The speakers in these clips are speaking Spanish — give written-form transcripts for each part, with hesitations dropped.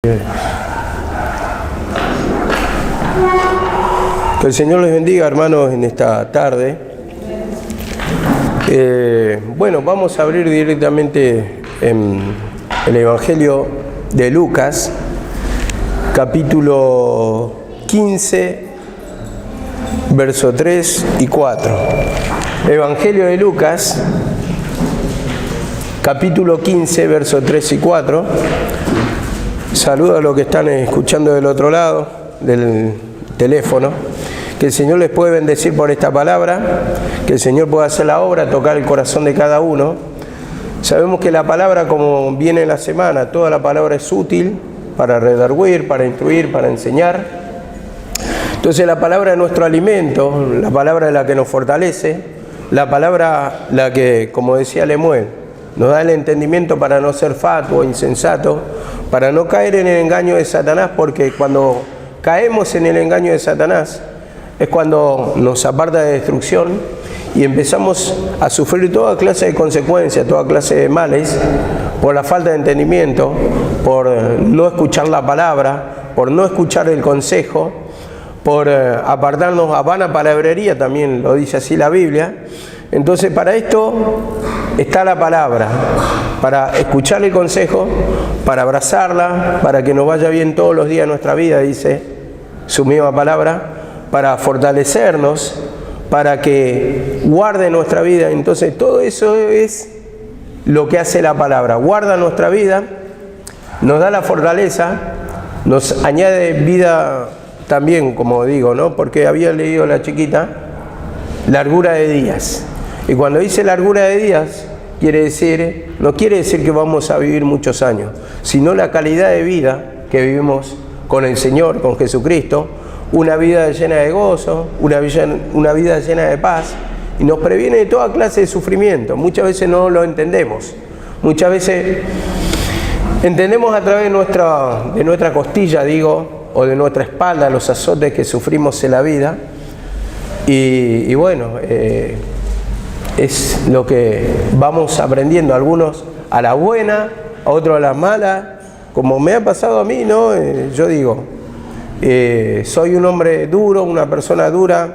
Que el Señor les bendiga, hermanos, en esta tarde. Bueno, vamos a abrir directamente en el Evangelio de Lucas, capítulo 15, versos 3 y 4. Evangelio de Lucas, capítulo 15, versos 3 y 4. Saludo a los que están escuchando del otro lado del teléfono. Que el Señor les pueda bendecir por esta palabra, que el Señor pueda hacer la obra, tocar el corazón de cada uno. Sabemos que la palabra, como viene en la semana, toda la palabra es útil para redarguir, para instruir, para enseñar. Entonces la palabra es nuestro alimento, la palabra es la que nos fortalece, la palabra la que, como decía Lemuel, nos da el entendimiento para no ser fatuo, insensato, para no caer en el engaño de Satanás, porque cuando caemos en el engaño de Satanás es cuando nos aparta de destrucción y empezamos a sufrir toda clase de consecuencias, toda clase de males, por la falta de entendimiento, por no escuchar la palabra, por no escuchar el consejo, por apartarnos a vana palabrería, también lo dice así la Biblia. Entonces para esto está la palabra, para escuchar el consejo, para abrazarla, para que nos vaya bien todos los días de nuestra vida, dice su misma palabra, para fortalecernos, para que guarde nuestra vida. Entonces todo eso es lo que hace la palabra, guarda nuestra vida, nos da la fortaleza, nos añade vida también, como digo, ¿no? Porque había leído la chiquita, largura de días. Y cuando dice largura de días, no quiere decir que vamos a vivir muchos años, sino la calidad de vida que vivimos con el Señor, con Jesucristo, una vida llena de gozo, una vida llena de paz, y nos previene de toda clase de sufrimiento. Muchas veces no lo entendemos, muchas veces entendemos a través de nuestra costilla, o de nuestra espalda, los azotes que sufrimos en la vida, y bueno, es lo que vamos aprendiendo, algunos a la buena, a otros a la mala, como me ha pasado a mí, ¿no? Yo digo, soy un hombre duro, una persona dura,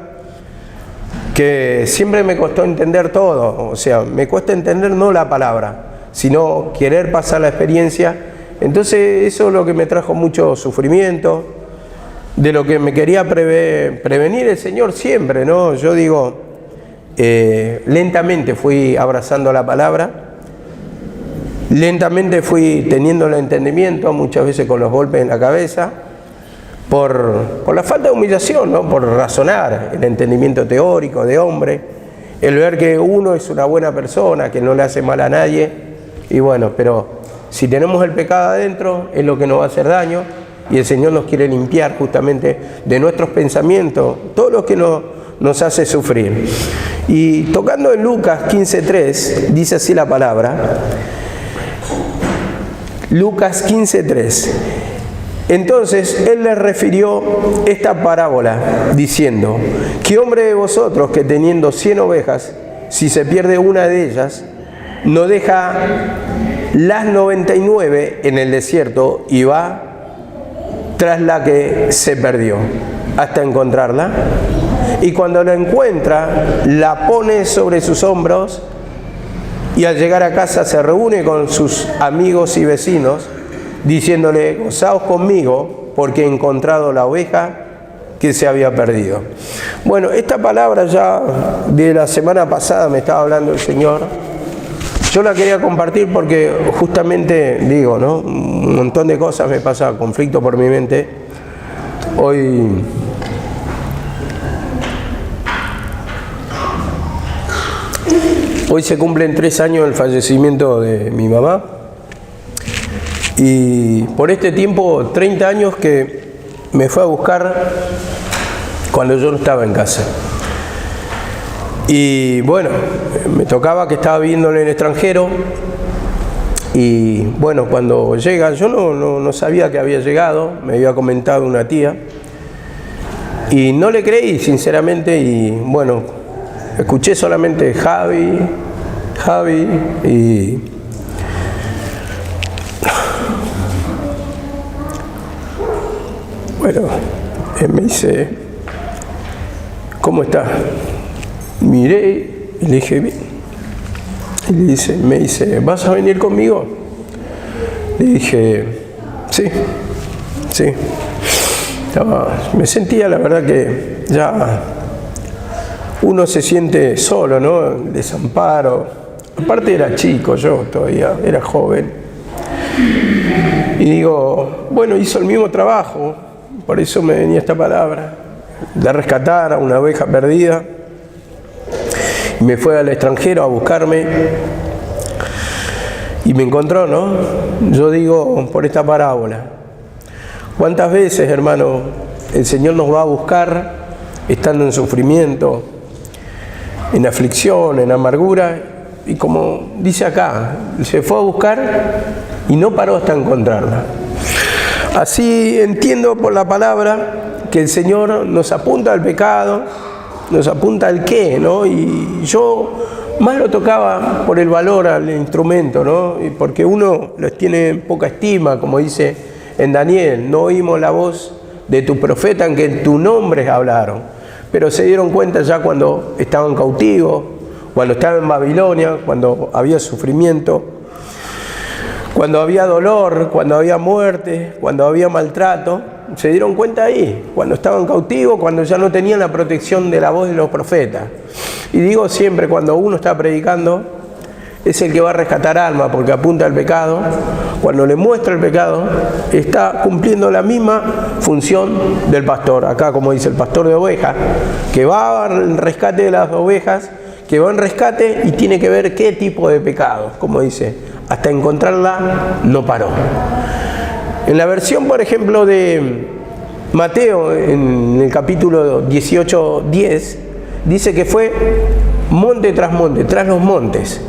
que siempre me costó entender todo, o sea, me cuesta entender no la palabra, sino querer pasar la experiencia. Entonces eso es lo que me trajo mucho sufrimiento, de lo que me quería prevenir el Señor siempre, ¿no? Yo digo, lentamente fui abrazando la palabra, lentamente fui teniendo el entendimiento, muchas veces con los golpes en la cabeza, por la falta de humillación, ¿no? Por razonar, el entendimiento teórico de hombre, el ver que uno es una buena persona, que no le hace mal a nadie, y bueno, pero si tenemos el pecado adentro es lo que nos va a hacer daño, y el Señor nos quiere limpiar justamente de nuestros pensamientos, todo lo que nos hace sufrir. Y tocando en Lucas 15:3, dice así la palabra, Lucas 15:3. Entonces él les refirió esta parábola, diciendo, ¿qué hombre de vosotros que teniendo 100 ovejas, si se pierde una de ellas, no deja las 99 en el desierto y va tras la que se perdió hasta encontrarla? Y cuando la encuentra, la pone sobre sus hombros y al llegar a casa se reúne con sus amigos y vecinos, diciéndole, gozaos conmigo porque he encontrado la oveja que se había perdido. Bueno, esta palabra ya de la semana pasada me estaba hablando el Señor. Yo la quería compartir porque justamente, digo, ¿no? Un montón de cosas me pasa, conflicto por mi mente. Hoy se cumplen 3 años del fallecimiento de mi mamá. Y por este tiempo, 30 años que me fue a buscar cuando yo no estaba en casa. Y bueno, me tocaba que estaba viviendo en el extranjero. Y bueno, cuando llega, yo no sabía que había llegado, me había comentado una tía. Y no le creí, sinceramente, y bueno, escuché solamente Javi, y Bueno, él me dice, ¿cómo está? Miré y le dije, bien. Y me dice, ¿vas a venir conmigo? Le dije, sí. Me sentía, la verdad, que ya uno se siente solo, ¿no? Desamparo. Aparte era chico, yo todavía era joven. Y digo, bueno, hizo el mismo trabajo, por eso me venía esta palabra, de rescatar a una oveja perdida. Y me fue al extranjero a buscarme y me encontró, ¿no? Yo digo, por esta parábola, ¿cuántas veces, hermano, el Señor nos va a buscar estando en sufrimiento, en aflicción, en amargura? Y como dice acá, se fue a buscar y no paró hasta encontrarla. Así entiendo por la palabra que el Señor nos apunta al pecado, nos apunta al qué, ¿no? Y yo más lo tocaba por el valor al instrumento, ¿no? Y porque uno los tiene en poca estima, como dice en Daniel, no oímos la voz de tu profeta en que en tu nombre hablaron, pero se dieron cuenta ya cuando estaban cautivos, cuando estaban en Babilonia, cuando había sufrimiento, cuando había dolor, cuando había muerte, cuando había maltrato, se dieron cuenta ahí, cuando estaban cautivos, cuando ya no tenían la protección de la voz de los profetas. Y digo siempre, cuando uno está predicando, es el que va a rescatar alma, porque apunta al pecado. Cuando le muestra el pecado, está cumpliendo la misma función del pastor. Acá, como dice el pastor de ovejas, que va al rescate de las ovejas, que va en rescate y tiene que ver qué tipo de pecado, como dice, hasta encontrarla no paró. En la versión, por ejemplo, de Mateo, en el capítulo 18:10, dice que fue monte tras monte, tras los montes.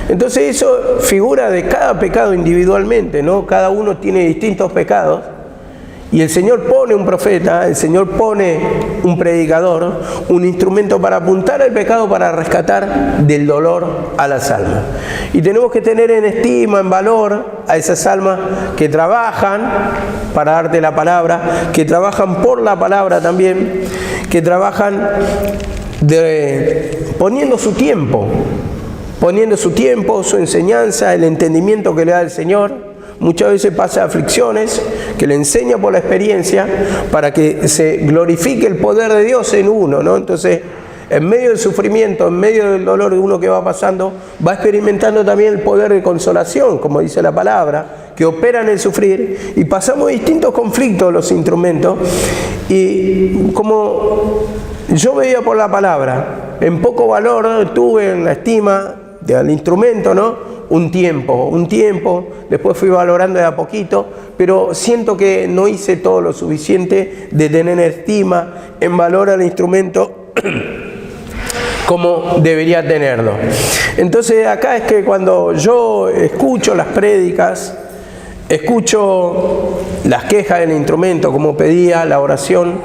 Entonces eso figura de cada pecado individualmente, ¿no? Cada uno tiene distintos pecados. Y el Señor pone un profeta, el Señor pone un predicador, un instrumento para apuntar al pecado, para rescatar del dolor a las almas. Y tenemos que tener en estima, en valor a esas almas que trabajan para darte la palabra, que trabajan por la palabra también, que trabajan poniendo su tiempo, su enseñanza, el entendimiento que le da el Señor. Muchas veces pasa aflicciones que le enseña por la experiencia para que se glorifique el poder de Dios en uno, ¿no? Entonces, en medio del sufrimiento, en medio del dolor de uno que va pasando, va experimentando también el poder de consolación, como dice la palabra, que opera en el sufrir, y pasamos distintos conflictos los instrumentos, y como yo veía por la palabra, en poco valor tuve en la estima del instrumento, ¿no? Un tiempo, después fui valorando de a poquito, pero siento que no hice todo lo suficiente de tener estima, en valor al instrumento como debería tenerlo. Entonces acá es que cuando yo escucho las prédicas, escucho las quejas del instrumento, como pedía la oración,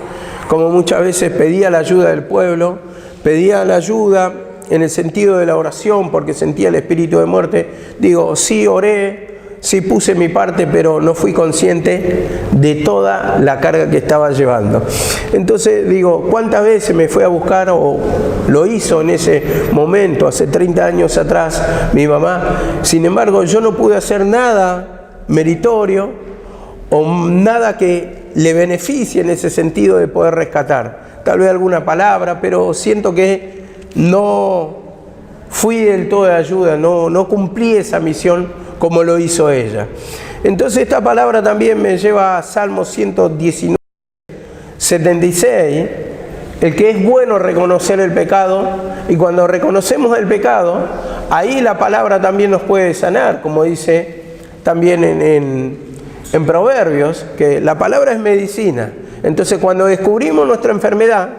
como muchas veces pedía la ayuda del pueblo, pedía la ayuda en el sentido de la oración, porque sentía el espíritu de muerte. Digo, sí oré, sí puse mi parte, pero no fui consciente de toda la carga que estaba llevando. Entonces digo, ¿cuántas veces me fue a buscar, o lo hizo en ese momento, hace 30 años atrás, mi mamá? Sin embargo, yo no pude hacer nada meritorio o nada que le beneficie en ese sentido de poder rescatar. Tal vez alguna palabra, pero siento que no fui del todo de ayuda, no cumplí esa misión como lo hizo ella. Entonces esta palabra también me lleva a Salmo 119, 76, el que es bueno reconocer el pecado, y cuando reconocemos el pecado, ahí la palabra también nos puede sanar, como dice también en Proverbios, que la palabra es medicina. Entonces cuando descubrimos nuestra enfermedad,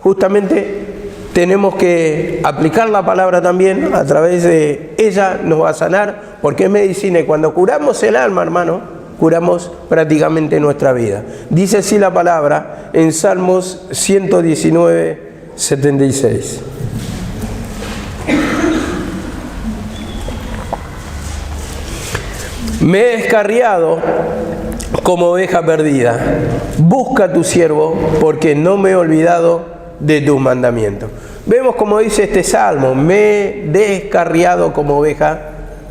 justamente tenemos que aplicar la palabra también, a través de ella nos va a sanar, porque es medicina, y cuando curamos el alma, hermano, curamos prácticamente nuestra vida. Dice así la palabra en Salmos 119, 76. Me he descarriado como oveja perdida. Busca a tu siervo, porque no me he olvidado de tus mandamientos. Vemos como dice este salmo, me he descarriado como oveja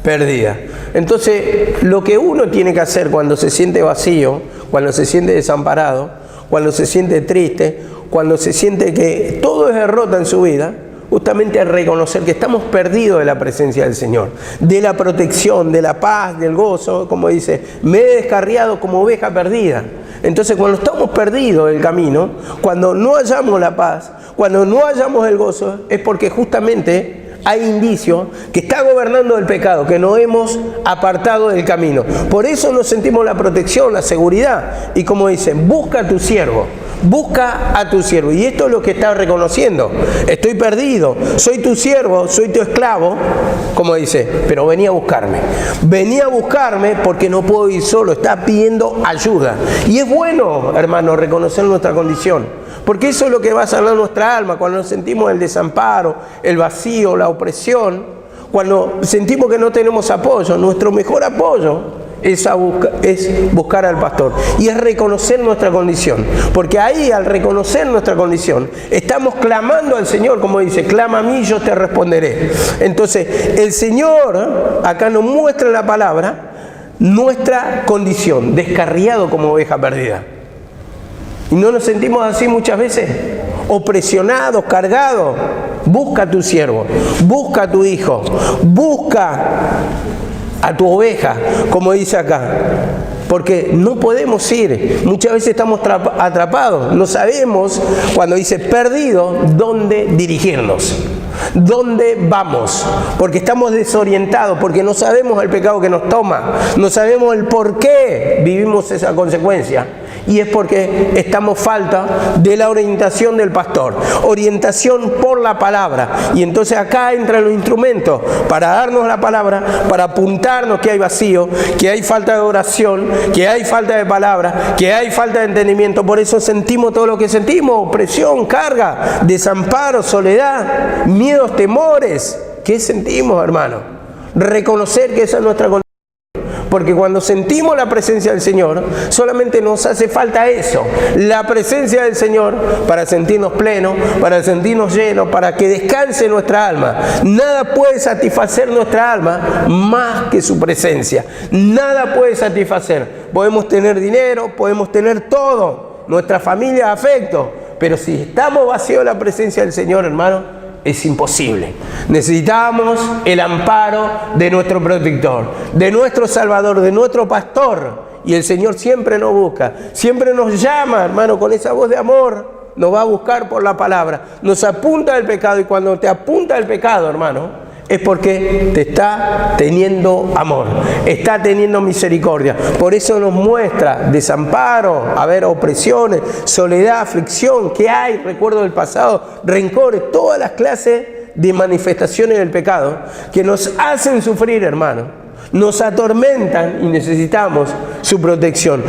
perdida. Entonces, lo que uno tiene que hacer cuando se siente vacío, cuando se siente desamparado, cuando se siente triste, cuando se siente que todo es derrota en su vida, justamente es reconocer que estamos perdidos de la presencia del Señor, de la protección, de la paz, del gozo, como dice, me he descarriado como oveja perdida. Entonces, cuando estamos perdidos del camino, cuando no hallamos la paz, cuando no hallamos el gozo, es porque justamente hay indicios que está gobernando el pecado, que nos hemos apartado del camino. Por eso no sentimos la protección, la seguridad. Y como dicen, busca a tu siervo. Busca a tu siervo. Y esto es lo que está reconociendo. Estoy perdido, soy tu siervo, soy tu esclavo, como dice, pero vení a buscarme. Vení a buscarme porque no puedo ir solo, está pidiendo ayuda. Y es bueno, hermano, reconocer nuestra condición. Porque eso es lo que va a sanar nuestra alma, cuando nos sentimos el desamparo, el vacío, la opresión, cuando sentimos que no tenemos apoyo. Nuestro mejor apoyo es buscar al pastor y es reconocer nuestra condición, porque ahí, al reconocer nuestra condición, estamos clamando al Señor, como dice, clama a mí, yo te responderé. Entonces el Señor acá nos muestra en la palabra nuestra condición, descarriado como oveja perdida. ¿Y no nos sentimos así muchas veces? Opresionados, cargados. Busca a tu siervo, busca a tu hijo, busca a tu oveja, como dice acá. Porque no podemos ir, muchas veces estamos atrapados, no sabemos, cuando dice perdido, dónde dirigirnos, dónde vamos, porque estamos desorientados, porque no sabemos el pecado que nos toma, no sabemos el por qué vivimos esa consecuencia. Y es porque estamos falta de la orientación del pastor, orientación por la palabra. Y entonces acá entran los instrumentos para darnos la palabra, para apuntarnos que hay vacío, que hay falta de oración, que hay falta de palabra, que hay falta de entendimiento. Por eso sentimos todo lo que sentimos: opresión, carga, desamparo, soledad, miedos, temores. ¿Qué sentimos, hermano? Reconocer que esa es nuestra condición. Porque cuando sentimos la presencia del Señor, solamente nos hace falta eso, la presencia del Señor, para sentirnos plenos, para sentirnos llenos, para que descanse nuestra alma. Nada puede satisfacer nuestra alma más que su presencia. Nada puede satisfacer. Podemos tener dinero, podemos tener todo, nuestra familia, afecto, pero si estamos vacíos de la presencia del Señor, hermano, es imposible. Necesitamos el amparo de nuestro protector, de nuestro Salvador, de nuestro pastor. Y el Señor siempre nos busca, siempre nos llama, hermano, con esa voz de amor. Nos va a buscar por la palabra, nos apunta el pecado. Y cuando te apunta el pecado, hermano, es porque te está teniendo amor, está teniendo misericordia. Por eso nos muestra desamparo, opresiones, soledad, aflicción, que hay, recuerdo del pasado, rencores, todas las clases de manifestaciones del pecado que nos hacen sufrir, hermano. Nos atormentan y necesitamos su protección.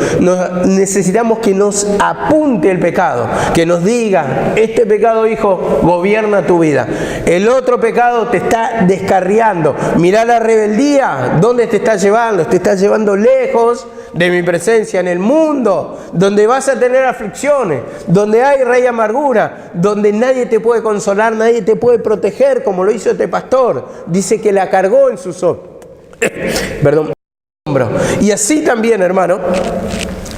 Necesitamos que nos apunte el pecado, que nos diga: este pecado, hijo, gobierna tu vida. El otro pecado te está descarriando. Mirá la rebeldía, ¿dónde te está llevando? Te está llevando lejos de mi presencia, en el mundo, donde vas a tener aflicciones, donde hay rey amargura, donde nadie te puede consolar, nadie te puede proteger, como lo hizo este pastor. Dice que la cargó en sus hombros. Y así también, hermano,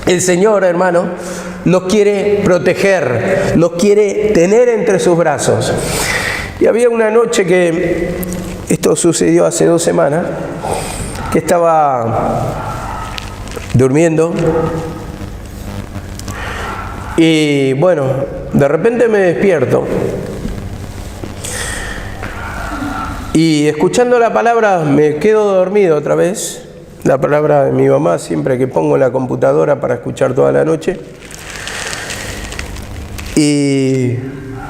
el Señor, hermano, nos quiere proteger, nos quiere tener entre sus brazos. Y había una noche que, esto sucedió hace 2 semanas, que estaba durmiendo y bueno, de repente me despierto. Y escuchando la palabra me quedo dormido otra vez. La palabra de mi mamá, siempre que pongo la computadora para escuchar toda la noche. Y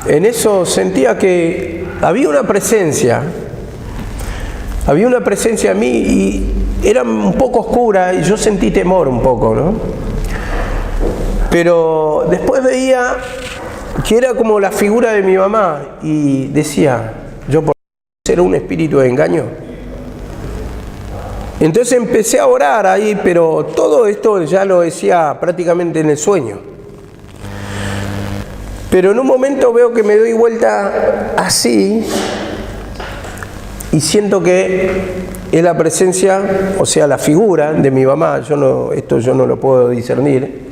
en eso sentía que había una presencia en mí, y era un poco oscura y yo sentí temor un poco, ¿no? Pero después veía que era como la figura de mi mamá y decía: yo por ser un espíritu de engaño, Entonces empecé a orar ahí, pero todo esto ya lo decía prácticamente en el sueño. Pero en un momento veo que me doy vuelta así y siento que es la presencia, o sea, la figura de mi mamá. Esto yo no lo puedo discernir.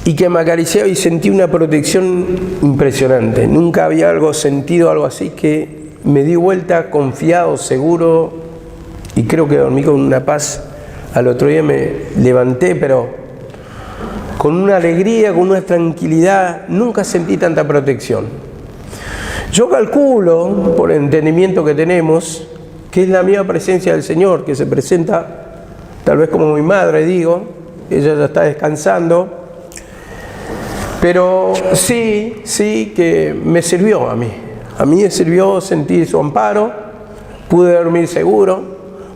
Y que me acariciaba y sentí una protección impresionante. Nunca había sentido algo así, que me di vuelta confiado, seguro, y creo que dormí con una paz. Al otro día me levanté, pero con una alegría, con una tranquilidad. Nunca sentí tanta protección. Yo calculo, por el entendimiento que tenemos, que es la misma presencia del Señor, que se presenta, tal vez como mi madre, digo, ella ya está descansando. Pero sí que me sirvió a mí. A mí me sirvió sentir su amparo, pude dormir seguro,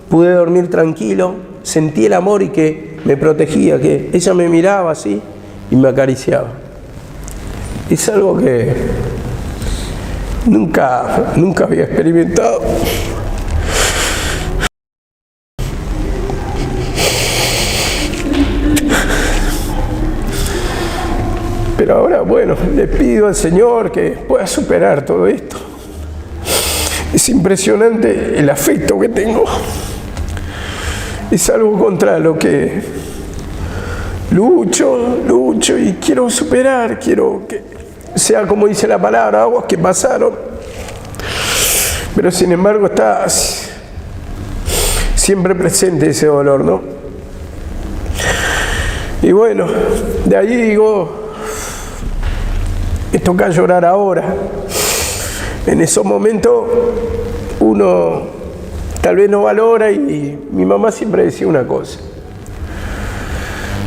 pude dormir tranquilo, sentí el amor y que me protegía, que ella me miraba así y me acariciaba. Es algo que nunca había experimentado. Pero ahora, bueno, le pido al Señor que pueda superar todo esto. Es impresionante el afecto que tengo. Es algo contra lo que lucho y quiero superar. Quiero que sea como dice la palabra, aguas que pasaron. Pero sin embargo está siempre presente ese dolor, ¿no? Y bueno, de ahí digo, me toca llorar ahora. En esos momentos uno tal vez no valora, y mi mamá siempre decía una cosa: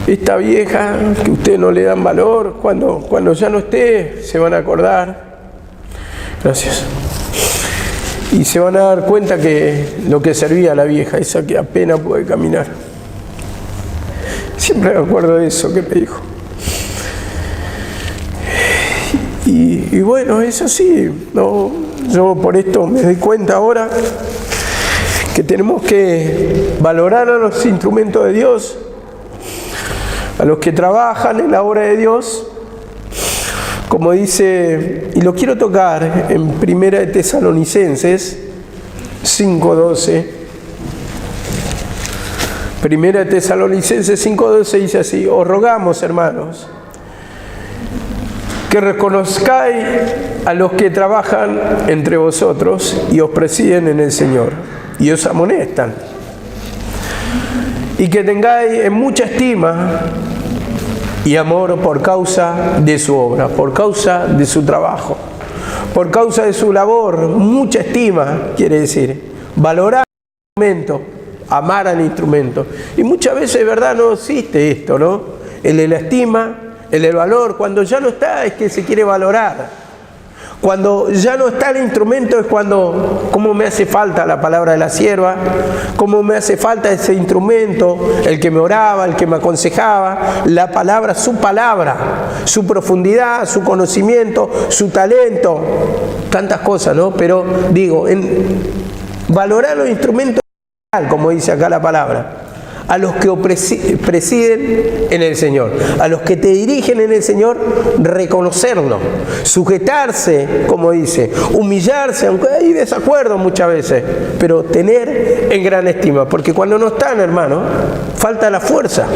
esta vieja que ustedes no le dan valor, cuando ya no esté se van a acordar. Gracias. Y se van a dar cuenta que lo que servía a la vieja, esa que apenas puede caminar. Siempre me acuerdo de eso que me dijo. Y bueno, es así, ¿no? Yo por esto me doy cuenta ahora que tenemos que valorar a los instrumentos de Dios, a los que trabajan en la obra de Dios, como dice, y lo quiero tocar en 1 Tesalonicenses 5:12. 1 Tesalonicenses 5:12 dice así: os rogamos, hermanos, que reconozcáis a los que trabajan entre vosotros y os presiden en el Señor y os amonestan, y que tengáis en mucha estima y amor por causa de su obra, por causa de su trabajo, por causa de su labor. Mucha estima quiere decir valorar el instrumento, amar al instrumento. Y muchas veces, ¿verdad?, no existe esto, ¿no? El de la estima, el del valor. Cuando ya no está es que se quiere valorar. Cuando ya no está el instrumento es cuando, cómo me hace falta la palabra de la sierva, cómo me hace falta ese instrumento, el que me oraba, el que me aconsejaba, la palabra, su profundidad, su conocimiento, su talento, tantas cosas, ¿no? Pero digo, valorar los instrumentos, como dice acá la palabra, a los que presiden en el Señor, a los que te dirigen en el Señor, reconocerlo, sujetarse, como dice, humillarse, aunque hay desacuerdo muchas veces, pero tener en gran estima, porque cuando no están, hermano, falta la fuerza,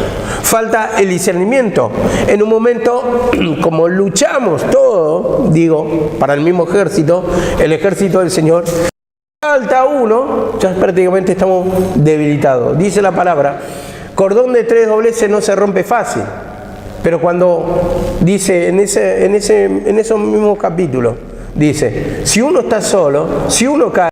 falta el discernimiento. En un momento, como luchamos todos, digo, para el mismo ejército, el ejército del Señor, falta uno, ya prácticamente estamos debilitados. Dice la palabra, cordón de 3 dobleces no se rompe fácil. Pero cuando dice en esos mismos capítulos, dice, si uno está solo, si uno cae,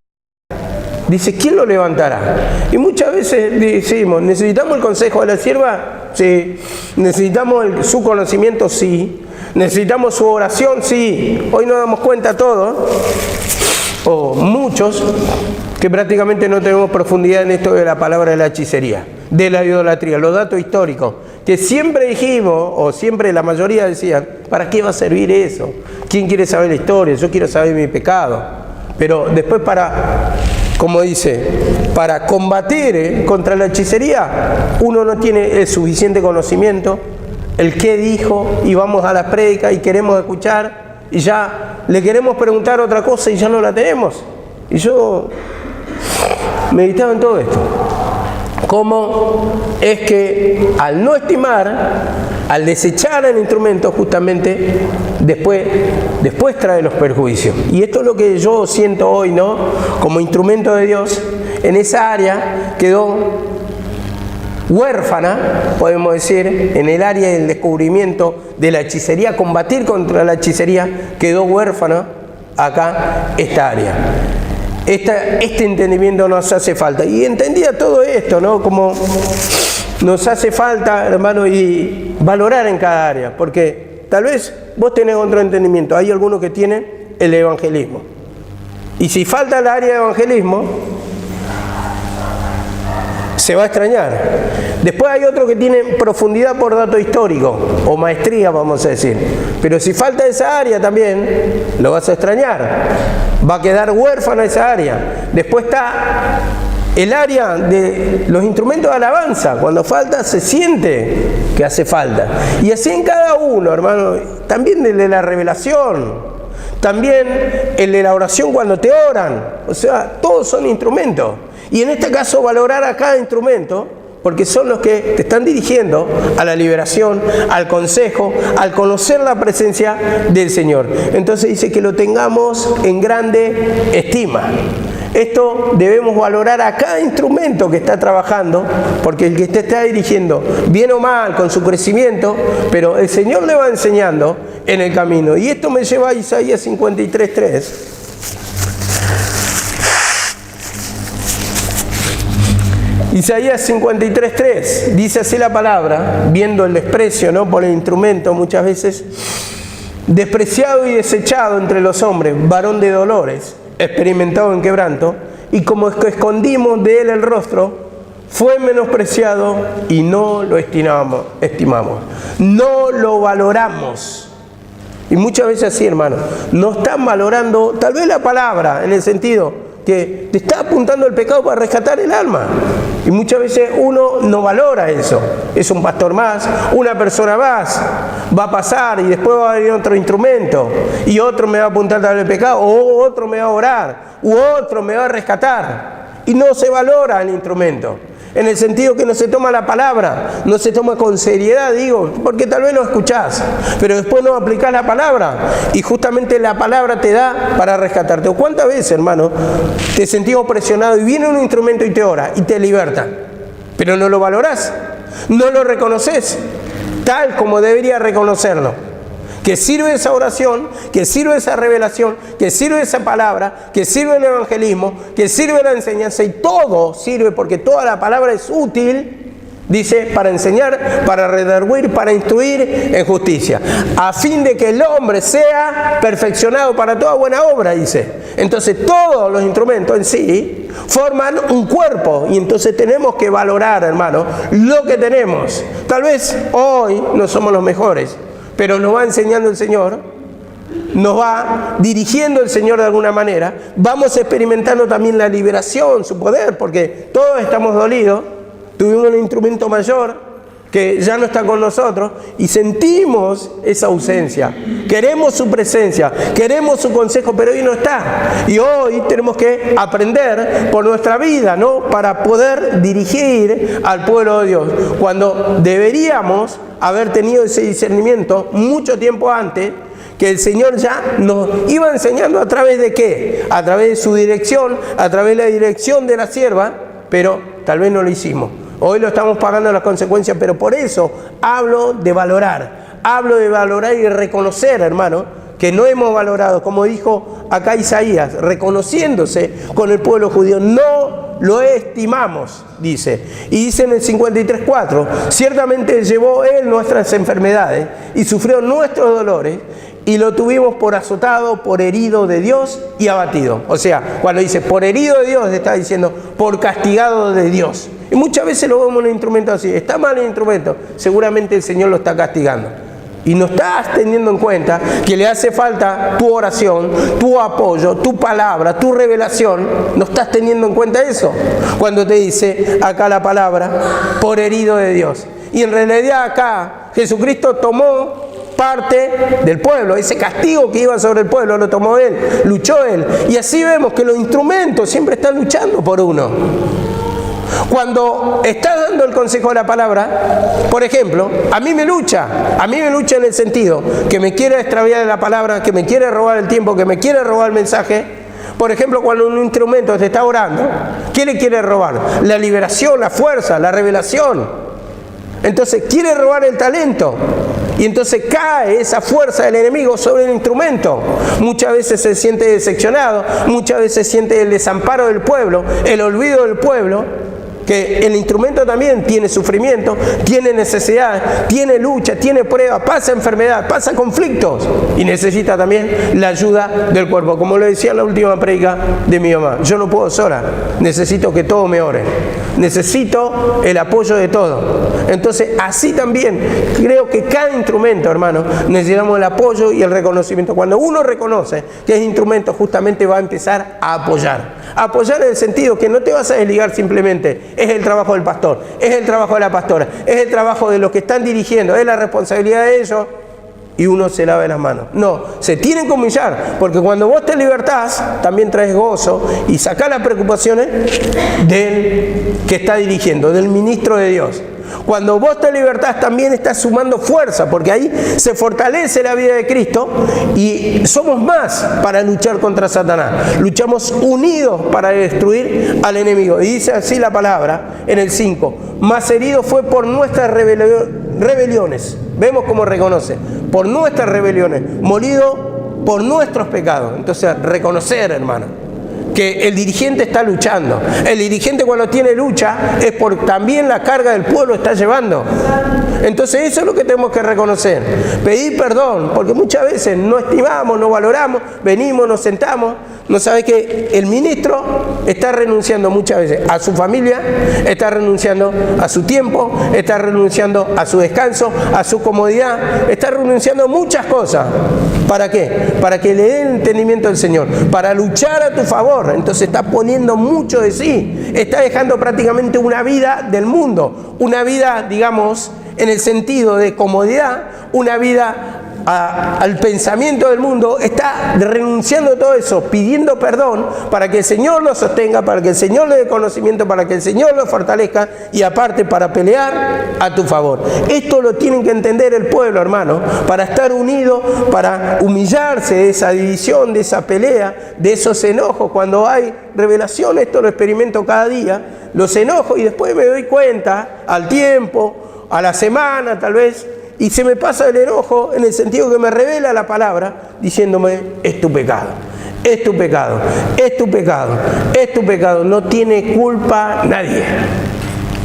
dice, ¿quién lo levantará? Y muchas veces decimos, ¿necesitamos el consejo de la sierva? Sí. ¿Necesitamos su conocimiento? Sí. ¿Necesitamos su oración? Sí. Hoy nos damos cuenta todos, o muchos, que prácticamente no tenemos profundidad en esto de la palabra de la hechicería, de la idolatría, los datos históricos, que siempre dijimos, o siempre la mayoría decían, ¿para qué va a servir eso? ¿Quién quiere saber la historia? Yo quiero saber mi pecado. Pero después como dice, para combatir contra la hechicería, uno no tiene el suficiente conocimiento, el qué dijo, y vamos a la prédica y queremos escuchar, y ya le queremos preguntar otra cosa y ya no la tenemos. Y yo meditaba en todo esto. Cómo es que al no estimar, al desechar el instrumento, justamente después trae los perjuicios. Y esto es lo que yo siento hoy, ¿no? Como instrumento de Dios, en esa área quedó huérfana, podemos decir, en el área del descubrimiento de la hechicería, combatir contra la hechicería, quedó huérfana acá esta área. Este entendimiento nos hace falta. Y entendía todo esto, ¿no? Como nos hace falta, hermano, y valorar en cada área. Porque tal vez vos tenés otro entendimiento. Hay algunos que tienen el evangelismo. Y si falta el área de evangelismo, se va a extrañar. Después hay otro que tiene profundidad por dato histórico, o maestría, vamos a decir. Pero si falta esa área también, lo vas a extrañar. Va a quedar huérfana esa área. Después está el área de los instrumentos de alabanza. Cuando falta, se siente que hace falta. Y así en cada uno, hermano. También el de la revelación. También el de la oración cuando te oran. O sea, todos son instrumentos. Y en este caso valorar a cada instrumento, porque son los que te están dirigiendo a la liberación, al consejo, al conocer la presencia del Señor. Entonces dice que lo tengamos en grande estima. Esto debemos valorar a cada instrumento que está trabajando, porque el que te está dirigiendo, bien o mal, con su crecimiento, pero el Señor le va enseñando en el camino. Y esto me lleva a Isaías 53:3. Isaías 53:3 dice así la palabra, viendo el desprecio, ¿no?, por el instrumento muchas veces: despreciado y desechado entre los hombres, varón de dolores, experimentado en quebranto, y como es que escondimos de él el rostro, fue menospreciado y no lo estimamos, no lo valoramos. Y muchas veces así, hermano, no están valorando tal vez la palabra, en el sentido que te está apuntando el pecado para rescatar el alma. Y muchas veces uno no valora eso. Es un pastor más, una persona más, va a pasar y después va a venir otro instrumento y otro me va a apuntar tal vez el pecado, o otro me va a orar, u otro me va a rescatar. Y no se valora el instrumento, en el sentido que no se toma la palabra, no se toma con seriedad, digo, porque tal vez lo escuchás, pero después no aplicás la palabra, y justamente la palabra te da para rescatarte. ¿O cuántas veces, hermano, te sentís opresionado y viene un instrumento y te ora y te liberta, pero no lo valorás, no lo reconoces tal como debería reconocerlo? Que sirve esa oración, que sirve esa revelación, que sirve esa palabra, que sirve el evangelismo, que sirve la enseñanza, y todo sirve porque toda la palabra es útil, dice, para enseñar, para redarguir, para instruir en justicia, a fin de que el hombre sea perfeccionado para toda buena obra, dice. Entonces todos los instrumentos en sí forman un cuerpo, y entonces tenemos que valorar, hermano, lo que tenemos. Tal vez hoy no somos los mejores, pero nos va enseñando el Señor, nos va dirigiendo el Señor de alguna manera. Vamos experimentando también la liberación, su poder, porque todos estamos dolidos. Tuvimos un instrumento mayor que ya no está con nosotros y sentimos esa ausencia. Queremos su presencia, queremos su consejo, pero hoy no está. Y hoy tenemos que aprender por nuestra vida, ¿no?, para poder dirigir al pueblo de Dios. Cuando deberíamos haber tenido ese discernimiento mucho tiempo antes, que el Señor ya nos iba enseñando a través de ¿qué? A través de su dirección, a través de la dirección de la sierva, pero tal vez no lo hicimos. Hoy lo estamos pagando las consecuencias, pero por eso hablo de valorar y reconocer, hermano, que no hemos valorado, como dijo acá Isaías, reconociéndose con el pueblo judío, no lo estimamos, dice. Y dice en el 53:4, ciertamente llevó él nuestras enfermedades y sufrió nuestros dolores, y lo tuvimos por azotado, por herido de Dios y abatido. O sea, cuando dice por herido de Dios, está diciendo por castigado de Dios. Y muchas veces lo vemos en un instrumento así. Está mal el instrumento, seguramente el Señor lo está castigando. y no estás teniendo en cuenta que le hace falta tu oración, tu apoyo, tu palabra, tu revelación, no estás teniendo en cuenta eso. Cuando te dice acá la palabra, por herido de Dios. Y en realidad acá Jesucristo tomó parte del pueblo, ese castigo que iba sobre el pueblo lo tomó Él, luchó Él. Y así vemos que los instrumentos siempre están luchando por uno. Cuando estás dando el consejo de la palabra, por ejemplo, a mí me lucha en el sentido que me quiere extraviar de la palabra, que me quiere robar el tiempo, que me quiere robar el mensaje. Por ejemplo, cuando un instrumento te está orando, ¿qué le quiere robar? La liberación, la fuerza, la revelación. Entonces quiere robar el talento. Y entonces cae esa fuerza del enemigo sobre el instrumento. Muchas veces se siente decepcionado, muchas veces siente el desamparo del pueblo, el olvido del pueblo, que el instrumento también tiene sufrimiento, tiene necesidad, tiene lucha, tiene prueba, pasa enfermedad, pasa conflictos y necesita también la ayuda del cuerpo. Como le decía en la última prédica de mi mamá, yo no puedo sola, necesito que todos me oren, necesito el apoyo de todos. Entonces así también creo que cada instrumento, hermano, necesitamos el apoyo y el reconocimiento. Cuando uno reconoce que es instrumento, justamente va a empezar a apoyar. Apoyar en el sentido que no te vas a desligar simplemente. Es el trabajo del pastor, es el trabajo de la pastora, es el trabajo de los que están dirigiendo, es la responsabilidad de ellos y uno se lave las manos. No, se tienen que humillar, porque cuando vos te libertás, también traes gozo y sacás las preocupaciones del que está dirigiendo, del ministro de Dios. Cuando vos te libertás también estás sumando fuerza, porque ahí se fortalece la vida de Cristo y somos más para luchar contra Satanás. Luchamos unidos para destruir al enemigo. Y dice así la palabra en el 5. Mas herido fue por nuestras rebeliones. Vemos cómo reconoce. Por nuestras rebeliones. Molido por nuestros pecados. Entonces reconocer, hermano, que el dirigente está luchando. El dirigente cuando tiene lucha es por también la carga del pueblo está llevando. Entonces eso es lo que tenemos que reconocer. Pedir perdón, porque muchas veces no estimamos, no valoramos, venimos, nos sentamos. No sabe que el ministro está renunciando muchas veces a su familia, está renunciando a su tiempo, está renunciando a su descanso, a su comodidad, está renunciando a muchas cosas. ¿Para qué? Para que le dé el entendimiento del Señor, para luchar a tu favor. Entonces está poniendo mucho de sí, está dejando prácticamente una vida del mundo, una vida, digamos, en el sentido de comodidad, una vida al pensamiento del mundo, está renunciando a todo eso, pidiendo perdón para que el Señor lo sostenga, para que el Señor le dé conocimiento, para que el Señor lo fortalezca y aparte para pelear a tu favor. Esto lo tienen que entender el pueblo, hermano, para estar unidos, para humillarse de esa división, de esa pelea, de esos enojos. Cuando hay revelación, esto lo experimento cada día, los enojos y después me doy cuenta al tiempo, a la semana tal vez, y se me pasa el enojo en el sentido que me revela la palabra diciéndome, es tu pecado, es tu pecado, es tu pecado, es tu pecado, no tiene culpa nadie.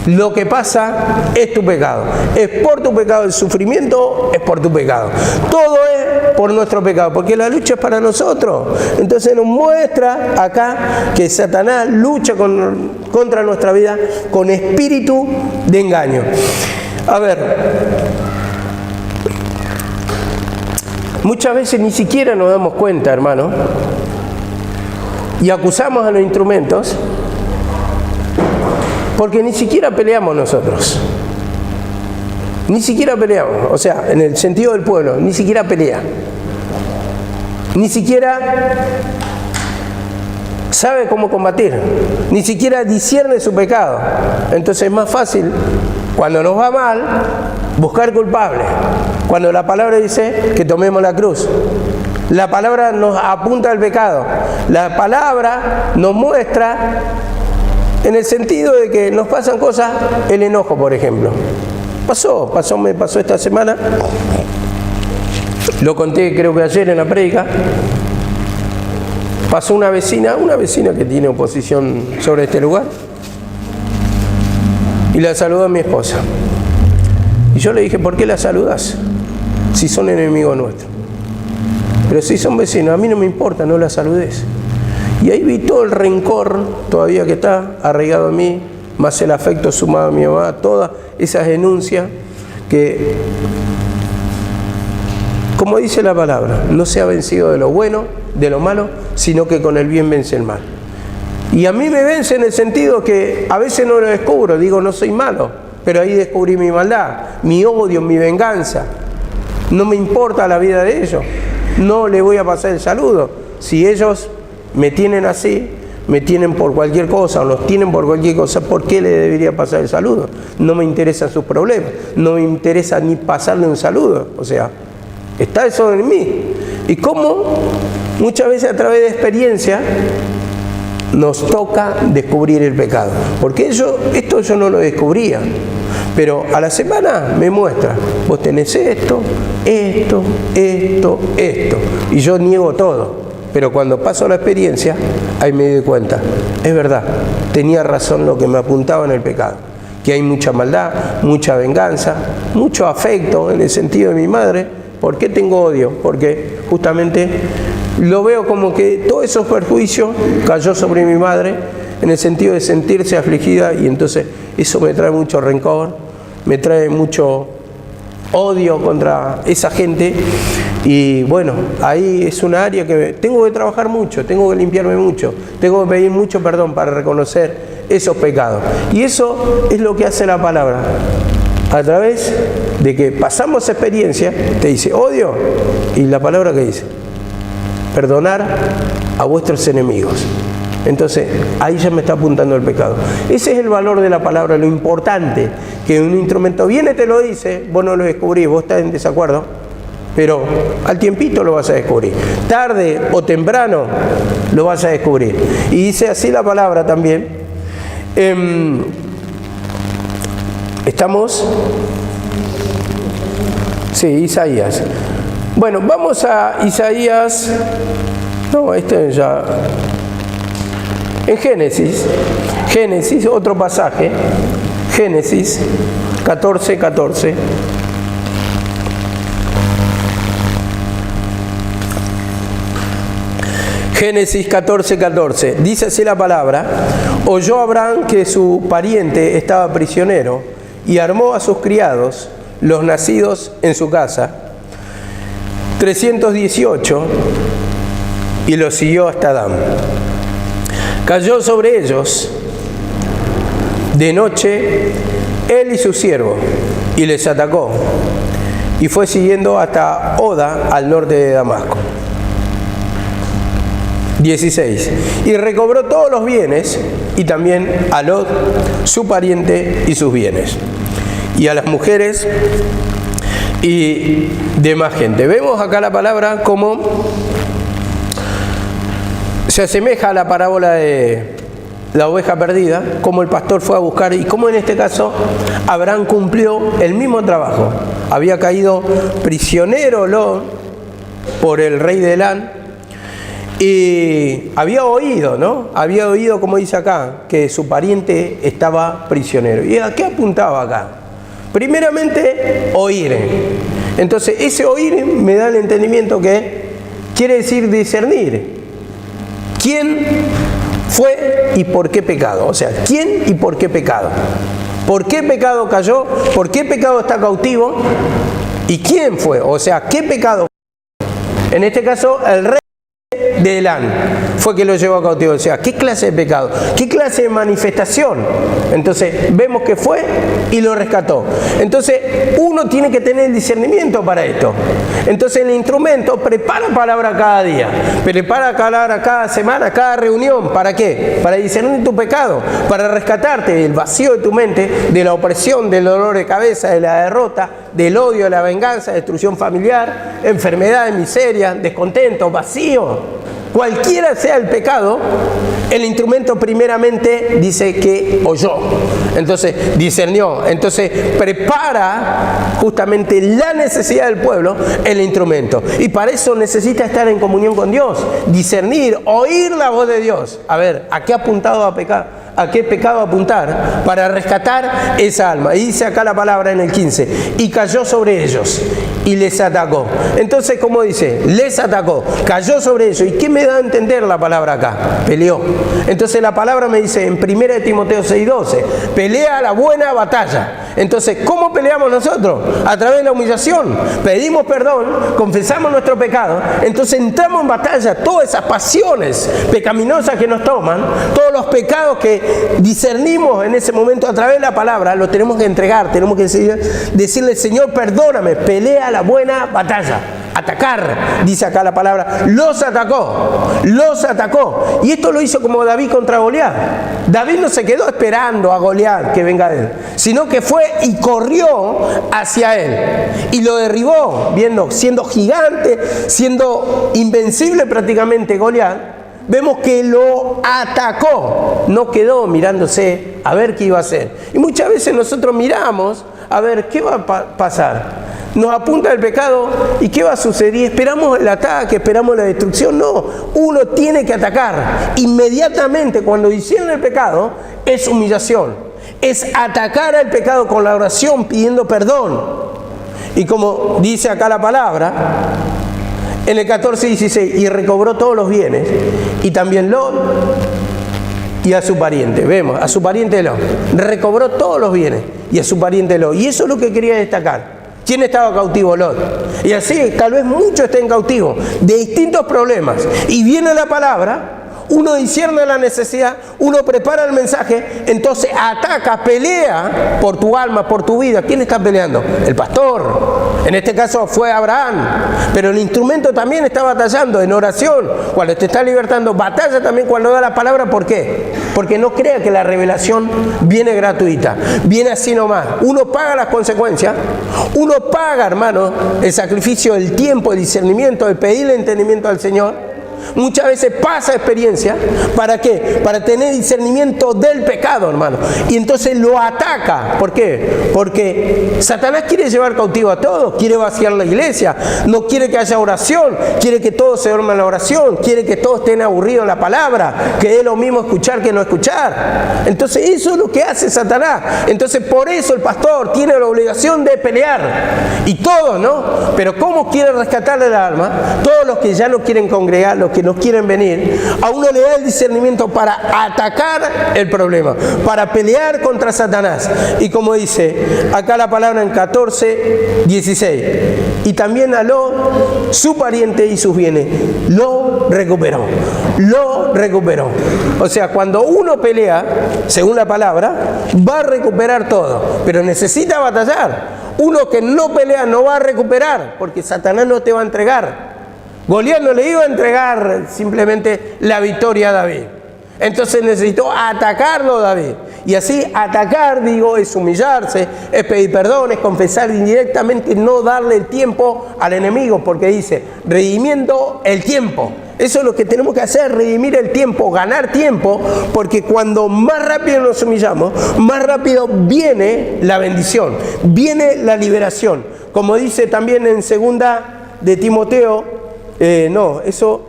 Lo que pasa es tu pecado, es por tu pecado, el sufrimiento es por tu pecado. Todo es por nuestro pecado, porque la lucha es para nosotros. Entonces nos muestra acá que Satanás lucha contra nuestra vida con espíritu de engaño. A ver, muchas veces ni siquiera nos damos cuenta, hermano, y acusamos a los instrumentos porque ni siquiera peleamos nosotros. Ni siquiera peleamos, o sea, en el sentido del pueblo, ni siquiera pelea. Ni siquiera sabe cómo combatir, ni siquiera discierne su pecado. Entonces es más fácil, cuando nos va mal, buscar culpables. Cuando la palabra dice que tomemos la cruz, la palabra nos apunta al pecado, la palabra nos muestra en el sentido de que nos pasan cosas, el enojo, por ejemplo. Me pasó esta semana, lo conté creo que ayer en la prédica. Pasó una vecina que tiene oposición sobre este lugar, y la saludó a mi esposa. Y yo le dije, ¿por qué la saludas? Si son enemigos nuestros. Pero si son vecinos, a mí no me importa, no la saludes. Y ahí vi todo el rencor todavía que está arraigado en mí, más el afecto sumado a mi mamá, todas esas denuncias que Como dice la palabra, no sea vencido de lo bueno, de lo malo, sino que con el bien vence el mal. Y a mí me vence en el sentido que a veces no lo descubro, digo no soy malo, pero ahí descubrí mi maldad, mi odio, mi venganza. No me importa la vida de ellos, no le voy a pasar el saludo. Si ellos me tienen así, me tienen por cualquier cosa o nos tienen por cualquier cosa, ¿por qué le debería pasar el saludo? No me interesan sus problemas, no me interesa ni pasarle un saludo, o sea, está eso en mí. Y cómo muchas veces a través de experiencia nos toca descubrir el pecado, porque esto yo no lo descubría, pero a la semana me muestra, vos tenés esto, y yo niego todo. Pero cuando paso la experiencia, ahí me doy cuenta, es verdad, tenía razón lo que me apuntaba en el pecado, que hay mucha maldad, mucha venganza, mucho afecto en el sentido de mi madre. ¿Por qué tengo odio? Porque justamente lo veo como que todos esos perjuicios cayó sobre mi madre en el sentido de sentirse afligida, y entonces eso me trae mucho rencor, me trae mucho odio contra esa gente. Y bueno, ahí es una área que tengo que trabajar mucho, tengo que limpiarme mucho, tengo que pedir mucho perdón para reconocer esos pecados. Y eso es lo que hace la palabra. A través de que pasamos experiencia, te dice odio, y la palabra que dice, perdonar a vuestros enemigos. Entonces, ahí ya me está apuntando el pecado. Ese es el valor de la palabra, lo importante, que un instrumento viene, te lo dice, vos no lo descubrís, vos estás en desacuerdo, pero al tiempito lo vas a descubrir. Tarde o temprano lo vas a descubrir. Y dice así la palabra también. ¿Estamos? Sí, Isaías. Bueno, vamos a Isaías. No, este ya. En Génesis, otro pasaje. Génesis 14:14. Génesis 14:14, dice así la palabra: oyó Abraham que su pariente estaba prisionero y armó a sus criados, los nacidos en su casa, 318, y los siguió hasta Dan. Cayó sobre ellos de noche él y su siervo, y les atacó, y fue siguiendo hasta Oda, al norte de Damasco. 16. Y recobró todos los bienes, y también a Lot, su pariente, y sus bienes, y a las mujeres y demás gente. Vemos acá la palabra como se asemeja a la parábola de la oveja perdida, como el pastor fue a buscar, y como en este caso Abraham cumplió el mismo trabajo. Había caído prisionero Lot por el rey de Elán, y había oído, ¿no? Había oído, como dice acá, que su pariente estaba prisionero. ¿Y a qué apuntaba acá? Primeramente, oír. Entonces, ese oír me da el entendimiento que quiere decir discernir. ¿Quién fue y por qué pecado? O sea, ¿quién y por qué pecado? ¿Por qué pecado cayó? ¿Por qué pecado está cautivo? ¿Y quién fue? O sea, ¿qué pecado? En este caso, el rey de Elán fue que lo llevó a cautivo. O sea, ¿qué clase de pecado? ¿Qué clase de manifestación? Entonces, vemos que fue y lo rescató. Entonces, uno tiene que tener el discernimiento para esto. Entonces, el instrumento prepara palabra cada día, prepara palabra cada semana, cada reunión. ¿Para qué? Para discernir tu pecado, para rescatarte del vacío de tu mente, de la opresión, del dolor de cabeza, de la derrota, del odio, de la venganza, destrucción familiar, enfermedad, miseria, descontento, vacío. Cualquiera sea el pecado, el instrumento primeramente dice que oyó, entonces discernió, entonces prepara justamente la necesidad del pueblo, el instrumento. Y para eso necesita estar en comunión con Dios, discernir, oír la voz de Dios. A ver, ¿a qué ha apuntado a pecar? ¿A qué pecado apuntar? Para rescatar esa alma. Y dice acá la palabra en el 15, y cayó sobre ellos y les atacó. Entonces, ¿cómo dice? Les atacó, cayó sobre ellos. ¿Y qué me da a entender la palabra acá? Peleó. Entonces la palabra me dice en 1 Timoteo 6:12, pelea la buena batalla. Entonces, ¿cómo peleamos nosotros? A través de la humillación. Pedimos perdón, confesamos nuestro pecado, entonces entramos en batalla. Todas esas pasiones pecaminosas que nos toman, todos los pecados que discernimos en ese momento a través de la palabra, los tenemos que entregar, tenemos que decirle, Señor, perdóname, pelea la buena batalla. Atacar, dice acá la palabra, los atacó. Y esto lo hizo como David contra Goliat. David no se quedó esperando a Goliat que venga de él, sino que fue y corrió hacia él y lo derribó, siendo gigante, siendo invencible prácticamente Goliat. Vemos que lo atacó, no quedó mirándose a ver qué iba a hacer. Y muchas veces nosotros miramos a ver qué va a pasar. Nos apunta el pecado y ¿qué va a suceder? Esperamos el ataque, esperamos la destrucción. No, uno tiene que atacar. Inmediatamente cuando discierne el pecado es humillación. Es atacar al pecado con la oración pidiendo perdón. Y como dice acá la palabra, en el 14:16, y recobró todos los bienes, y también Lot y a su pariente. Vemos, a su pariente Lot. Recobró todos los bienes y a su pariente Lot. Y eso es lo que quería destacar. ¿Quién estaba cautivo? Lot. Y así tal vez muchos estén cautivos de distintos problemas. Y viene la palabra, uno discierne la necesidad, uno prepara el mensaje, entonces ataca, pelea por tu alma, por tu vida. ¿Quién está peleando? El pastor. En este caso fue Abraham. Pero el instrumento también está batallando en oración. Cuando te está libertando, batalla también cuando da la palabra. ¿Por qué? Porque no crea que la revelación viene gratuita. Viene así nomás. Uno paga las consecuencias. Uno paga, hermano, el sacrificio, el tiempo, el discernimiento, el pedirle entendimiento al Señor. Muchas veces pasa experiencia. ¿Para qué? Para tener discernimiento del pecado, hermano. Y entonces lo ataca. ¿Por qué? Porque Satanás quiere llevar cautivo a todos. Quiere vaciar la iglesia. No quiere que haya oración. Quiere que todos se duerman en la oración. Quiere que todos estén aburridos en la palabra. Que es lo mismo escuchar que no escuchar. Entonces eso es lo que hace Satanás. Entonces por eso el pastor tiene la obligación de pelear. Y todos, ¿no? Pero ¿cómo quiere rescatarle el alma? Todos los que ya no quieren congregar, los que no quieren venir, a uno le da el discernimiento para atacar el problema, para pelear contra Satanás. Y como dice acá la palabra en 14:16, y también a Lot, su pariente y sus bienes, lo recuperó. O sea, cuando uno pelea, según la palabra, va a recuperar todo, pero necesita batallar. Uno que no pelea no va a recuperar, porque Satanás no te va a entregar. Goliat no le iba a entregar simplemente la victoria a David. Entonces necesitó atacarlo David. Y así atacar, digo, es humillarse, es pedir perdón, es confesar indirectamente, no darle el tiempo al enemigo, porque dice, redimiendo el tiempo. Eso es lo que tenemos que hacer, redimir el tiempo, ganar tiempo, porque cuando más rápido nos humillamos, más rápido viene la bendición, viene la liberación. Como dice también en 2 de Timoteo, eso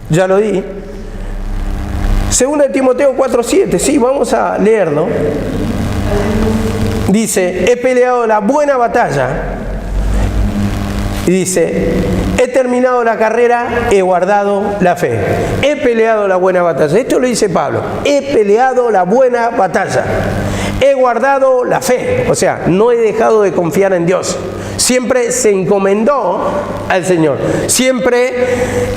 ya lo di. 2 de Timoteo 4:7, sí, vamos a leerlo. Dice, he peleado la buena batalla. Y dice, he terminado la carrera, he guardado la fe. He peleado la buena batalla. Esto lo dice Pablo. He peleado la buena batalla. He guardado la fe. O sea, no he dejado de confiar en Dios. Siempre se encomendó al Señor. Siempre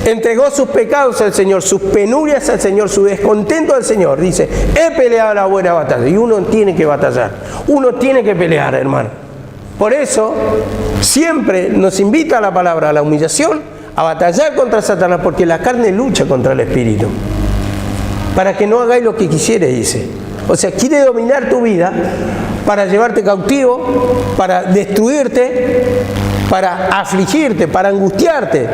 entregó sus pecados al Señor, sus penurias al Señor, su descontento al Señor. Dice, he peleado la buena batalla. Y uno tiene que batallar. Uno tiene que pelear, hermano. Por eso, siempre nos invita a la palabra, a la humillación, a batallar contra Satanás, porque la carne lucha contra el espíritu. Para que no hagáis lo que quisiere, dice. O sea, quiere dominar tu vida para llevarte cautivo, para destruirte, para afligirte, para angustiarte.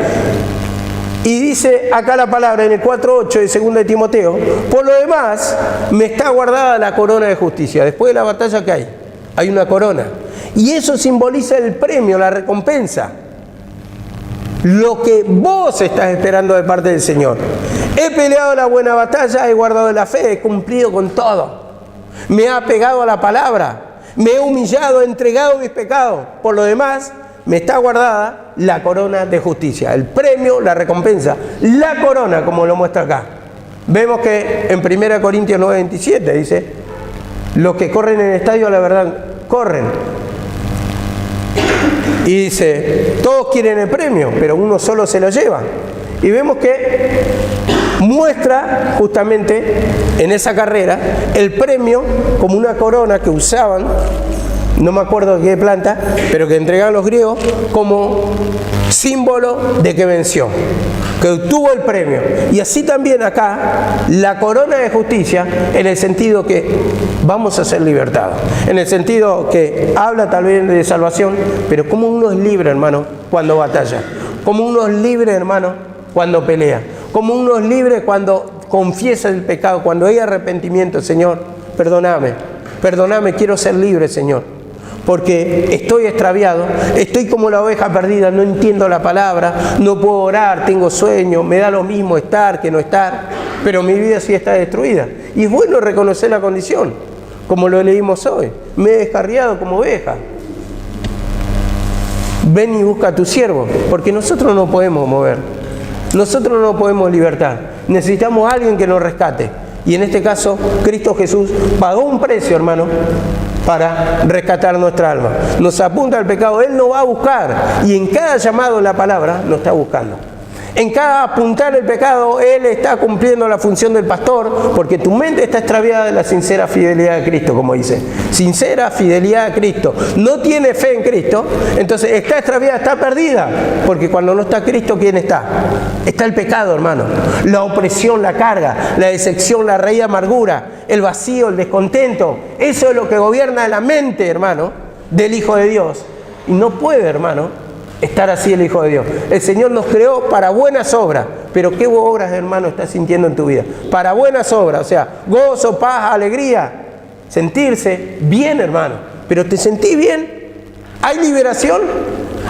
Y dice acá la palabra en el 4:8 de 2 de Timoteo, por lo demás, me está guardada la corona de justicia. Después de la batalla que hay una corona. Y eso simboliza el premio, la recompensa. Lo que vos estás esperando de parte del Señor. He peleado la buena batalla, he guardado la fe, he cumplido con todo. Me he apegado a la palabra, me he humillado, he entregado mis pecados. Por lo demás, me está guardada la corona de justicia. El premio, la recompensa, la corona, como lo muestra acá. Vemos que en 1 Corintios 9:27 dice, los que corren en el estadio a la verdad corren. Y dice, todos quieren el premio, pero uno solo se lo lleva. Y vemos que muestra justamente en esa carrera el premio como una corona que usaban, no me acuerdo de qué planta, pero que entregaban los griegos como símbolo de que venció, que obtuvo el premio. Y así también acá, la corona de justicia, en el sentido que vamos a ser libertados, en el sentido que habla tal vez de salvación, pero como uno es libre, hermano, cuando batalla, como uno es libre, hermano, cuando pelea, como uno es libre cuando confiesa el pecado, cuando hay arrepentimiento. Señor, perdóname, perdóname, quiero ser libre, Señor, porque estoy extraviado, estoy como la oveja perdida, no entiendo la palabra, no puedo orar, tengo sueño, me da lo mismo estar que no estar, pero mi vida sí está destruida. Y es bueno reconocer la condición, como lo leímos hoy. Me he descarriado como oveja. Ven y busca a tu siervo, porque nosotros no podemos mover, nosotros no podemos libertar, necesitamos a alguien que nos rescate. Y en este caso, Cristo Jesús pagó un precio, hermano, para rescatar nuestra alma. Nos apunta al pecado, Él nos va a buscar, y en cada llamado en la palabra nos está buscando. En cada apuntar el pecado, Él está cumpliendo la función del pastor, porque tu mente está extraviada de la sincera fidelidad de Cristo, como dice. Sincera fidelidad a Cristo. No tiene fe en Cristo, entonces está extraviada, está perdida, porque cuando no está Cristo, ¿quién está? Está el pecado, hermano. La opresión, la carga, la decepción, la raíz de amargura, el vacío, el descontento. Eso es lo que gobierna la mente, hermano, del Hijo de Dios. Y no puede, hermano, estar así el Hijo de Dios. El Señor nos creó para buenas obras. Pero ¿qué obras, hermano, estás sintiendo en tu vida? Para buenas obras, o sea, gozo, paz, alegría. Sentirse bien, hermano. Pero ¿te sentís bien? ¿Hay liberación?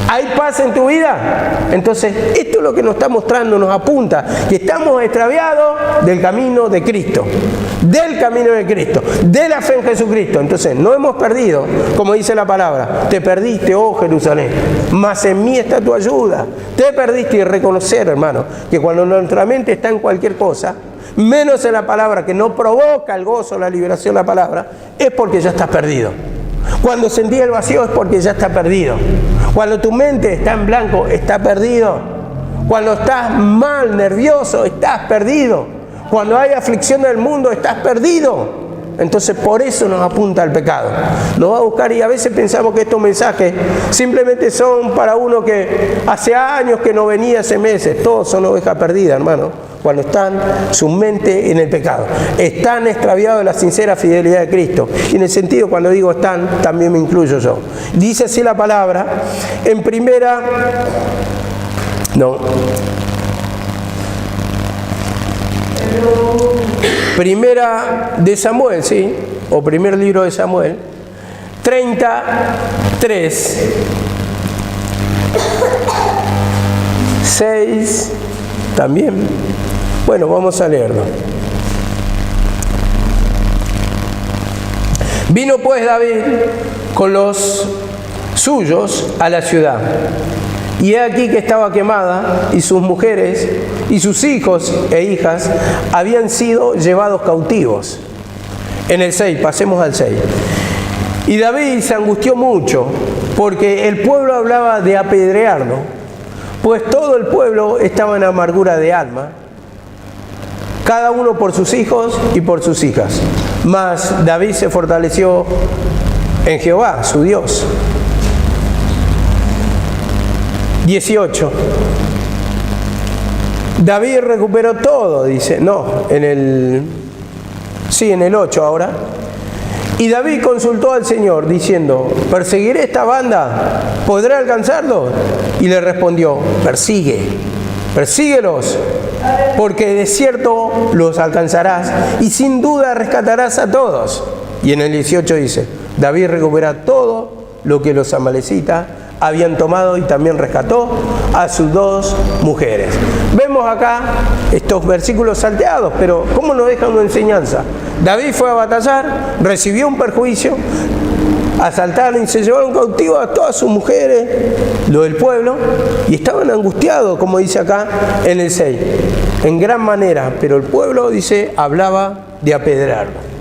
¿Hay paz en tu vida? Entonces, esto es lo que nos está mostrando, nos apunta que estamos extraviados del camino de Cristo. Del camino de Cristo, de la fe en Jesucristo. Entonces, no hemos perdido, como dice la palabra, te perdiste, oh Jerusalén, mas en mí está tu ayuda. Te perdiste, y reconocer, hermano, que cuando nuestra mente está en cualquier cosa, menos en la palabra, que no provoca el gozo, la liberación, la palabra, es porque ya estás perdido. Cuando sentís el vacío es porque ya está perdido. Cuando tu mente está en blanco, está perdido. Cuando estás mal, nervioso, estás perdido. Cuando hay aflicción del mundo, estás perdido. Entonces, por eso nos apunta al pecado. Nos va a buscar, y a veces pensamos que estos mensajes simplemente son para uno que hace años que no venía, hace meses. Todos son ovejas perdidas, hermano, cuando están su mente en el pecado. Están extraviados de la sincera fidelidad de Cristo. Y en el sentido, cuando digo están, también me incluyo yo. Dice así la palabra, en Primera de Samuel, ¿sí? O primer libro de Samuel, 33, 6, también. Bueno, vamos a leerlo. Vino pues David con los suyos a la ciudad. Y he aquí que estaba quemada, y sus mujeres, y sus hijos e hijas habían sido llevados cautivos. En el 6, pasemos al 6. Y David se angustió mucho, porque el pueblo hablaba de apedrearlo, pues todo el pueblo estaba en amargura de alma, cada uno por sus hijos y por sus hijas. Mas David se fortaleció en Jehová, su Dios. 18. David recuperó todo, dice. No, en el 8 ahora. Y David consultó al Señor, diciendo, ¿perseguiré esta banda? ¿Podré alcanzarlos? Y le respondió, persíguelos, porque de cierto los alcanzarás, y sin duda rescatarás a todos. Y en el 18 dice, David recupera todo lo que los amalecitas habían tomado, y también rescató a sus 2 mujeres. Vemos acá estos versículos salteados, pero ¿cómo nos dejan una enseñanza? David fue a batallar, recibió un perjuicio, asaltaron y se llevaron cautivo a todas sus mujeres, lo del pueblo, y estaban angustiados, como dice acá en el 6, en gran manera, pero el pueblo, dice, hablaba de apedrearlo.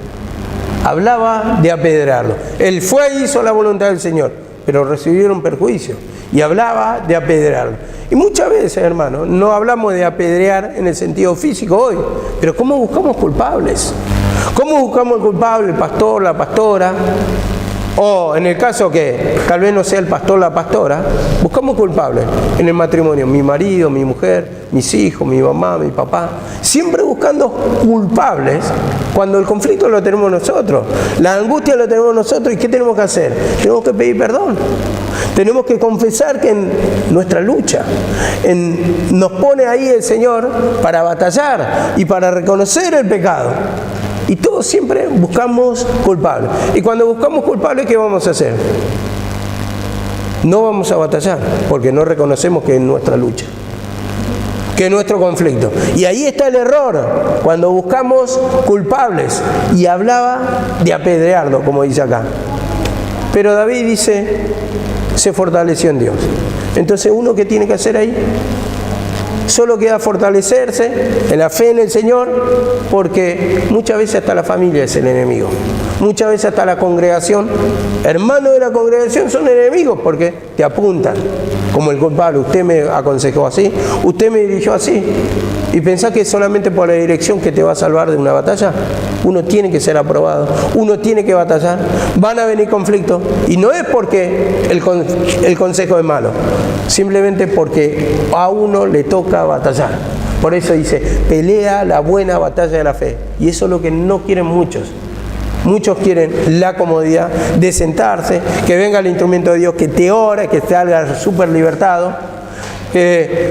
hablaba de apedrearlo. Él fue y hizo la voluntad del Señor, pero recibieron perjuicio y hablaba de apedrearlo. Y muchas veces, hermanos, no hablamos de apedrear en el sentido físico hoy, pero ¿cómo buscamos culpables? ¿Cómo buscamos el culpable, el pastor, la pastora? O en el caso que tal vez no sea el pastor, la pastora, buscamos culpables en el matrimonio, mi marido, mi mujer, mis hijos, mi mamá, mi papá, siempre buscando culpables cuando el conflicto lo tenemos nosotros, la angustia lo tenemos nosotros. ¿Y qué tenemos que hacer? Tenemos que pedir perdón, tenemos que confesar que en nuestra lucha nos pone ahí el Señor para batallar y para reconocer el pecado. Y todos siempre buscamos culpables. Y cuando buscamos culpables, ¿qué vamos a hacer? No vamos a batallar, porque no reconocemos que es nuestra lucha, que es nuestro conflicto. Y ahí está el error, cuando buscamos culpables. Y hablaba de apedrearlo, como dice acá. Pero David dice, se fortaleció en Dios. Entonces, ¿uno qué tiene que hacer ahí? Solo queda fortalecerse en la fe en el Señor, porque muchas veces hasta la familia es el enemigo. Muchas veces hasta la congregación, hermanos de la congregación son enemigos porque te apuntan como el culpable. Usted me aconsejó así, usted me dirigió así. Y pensás que solamente por la dirección que te va a salvar de una batalla. Uno tiene que ser aprobado, uno tiene que batallar, van a venir conflictos. Y no es porque el consejo es malo, simplemente porque a uno le toca batallar. Por eso dice, pelea la buena batalla de la fe. Y eso es lo que no quieren muchos. Muchos quieren la comodidad de sentarse, que venga el instrumento de Dios, que te ore, que te haga súper libertado.